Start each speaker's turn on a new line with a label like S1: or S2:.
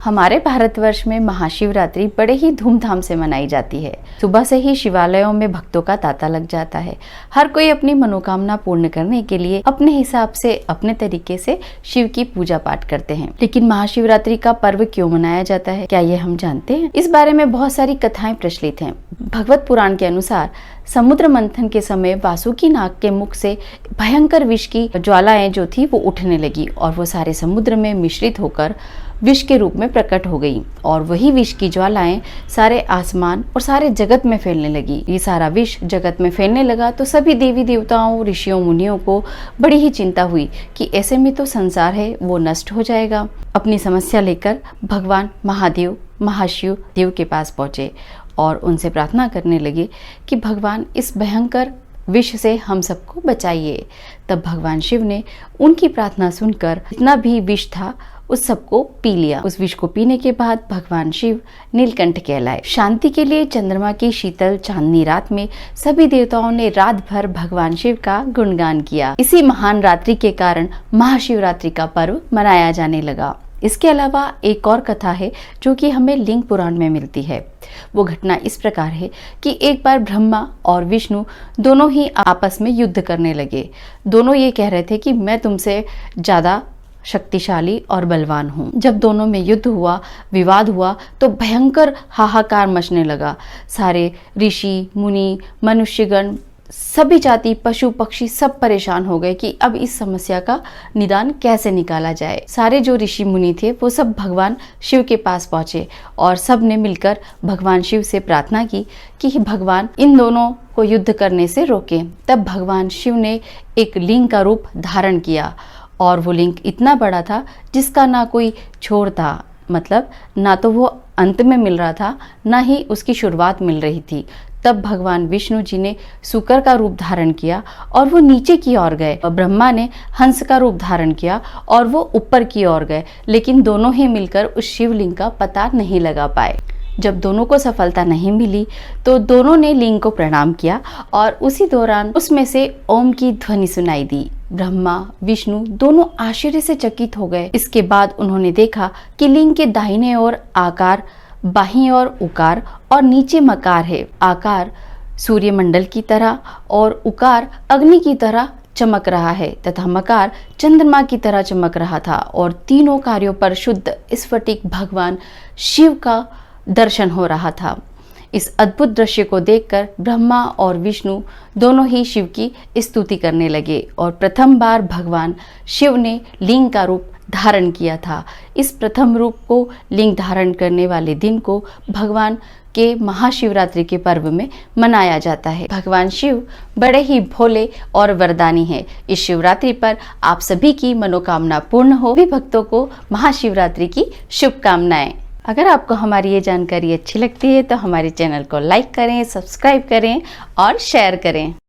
S1: हमारे भारतवर्ष में महाशिवरात्रि बड़े ही धूमधाम से मनाई जाती है। सुबह से ही शिवालयों में भक्तों का तांता लग जाता है। हर कोई अपनी मनोकामना पूर्ण करने के लिए अपने हिसाब से अपने तरीके से शिव की पूजा पाठ करते हैं। लेकिन महाशिवरात्रि का पर्व क्यों मनाया जाता है, क्या ये हम जानते हैं? इस बारे में बहुत सारी कथाएं प्रचलित हैं। भगवत पुराण के अनुसार समुद्र मंथन के समय वासुकी नाग के मुख से भयंकर विष की ज्वालाएं जो थी वो उठने लगी और वो सारे समुद्र में मिश्रित होकर विष के रूप में प्रकट हो गई और वही विष की ज्वालाएं सारे आसमान और सारे जगत में फैलने लगी। ये सारा विष जगत में फैलने लगा तो सभी देवी देवताओं, ऋषियों, मुनियों को बड़ी ही चिंता हुई कि ऐसे में तो संसार है वो नष्ट हो जाएगा। अपनी समस्या लेकर भगवान महादेव, महाशिव देव के पास पहुंचे और उनसे प्रार्थना करने लगे कि भगवान इस भयंकर विष से हम सबको बचाइए। तब भगवान शिव ने उनकी प्रार्थना सुनकर जितना भी विष था उस सबको पी लिया। उस विष को पीने के बाद भगवान शिव नीलकंठ कहलाए। शांति के लिए चंद्रमा की शीतल चांदनी रात में सभी देवताओं ने रात भर भगवान शिव का गुणगान किया। इसी महान रात्रि के कारण महाशिवरात्रि का पर्व मनाया जाने लगा। इसके अलावा एक और कथा है जो कि हमें लिंग पुराण में मिलती है। वो घटना इस प्रकार है कि एक बार ब्रह्मा और विष्णु दोनों ही आपस में युद्ध करने लगे। दोनों ये कह रहे थे कि मैं तुमसे ज्यादा शक्तिशाली और बलवान हूँ। जब दोनों में युद्ध हुआ, विवाद हुआ तो भयंकर हाहाकार मचने लगा। सारे ऋषि, मुनि, मनुष्यगण, सभी जाति, पशु पक्षी सब परेशान हो गए कि अब इस समस्या का निदान कैसे निकाला जाए। सारे जो ऋषि मुनि थे वो सब भगवान शिव के पास पहुंचे और सब ने मिलकर भगवान शिव से प्रार्थना की कि भगवान इन दोनों को युद्ध करने से रोकें। तब भगवान शिव ने एक लिंग का रूप धारण किया और वो लिंग इतना बड़ा था जिसका ना कोई छोर था, मतलब ना तो वो अंत में मिल रहा था ना ही उसकी शुरुआत मिल रही थी। तब भगवान विष्णु जी ने सूकर का रूप धारण किया और वो नीचे की ओर गए। ब्रह्मा ने हंस का रूप धारण किया और वो ऊपर की ओर गए, लेकिन दोनों ही मिलकर उस शिवलिंग का पता नहीं लगा पाए। जब दोनों को सफलता नहीं मिली तो दोनों ने लिंग को प्रणाम किया और उसी दौरान उसमें से ओम की ध्वनि सुनाई दी। ब्रह्मा, विष्णु दोनों आश्चर्य से चकित हो गए। इसके बाद उन्होंने देखा कि लिंग के दाहिने ओर आकार, बाहीं ओर उकार और नीचे मकार है। आकार सूर्यमंडल की तरह और उकार अग्नि की तरह चमक रहा है तथा मकार चंद्रमा की तरह चमक रहा था और तीनों कार्यों पर शुद्ध स्फटिक भगवान शिव का दर्शन हो रहा था। इस अद्भुत दृश्य को देखकर ब्रह्मा और विष्णु दोनों ही शिव की स्तुति करने लगे और प्रथम बार भगवान शिव ने लिंग का रूप धारण किया था। इस प्रथम रूप को लिंग धारण करने वाले दिन को भगवान के महाशिवरात्रि के पर्व में मनाया जाता है। भगवान शिव बड़े ही भोले और वरदानी हैं। इस शिवरात्रि पर आप सभी की मनोकामना पूर्ण हो। सभी भक्तों को महाशिवरात्रि की शुभकामनाएं। अगर आपको हमारी ये जानकारी अच्छी लगती है तो हमारे चैनल को लाइक करें, सब्सक्राइब करें और शेयर करें।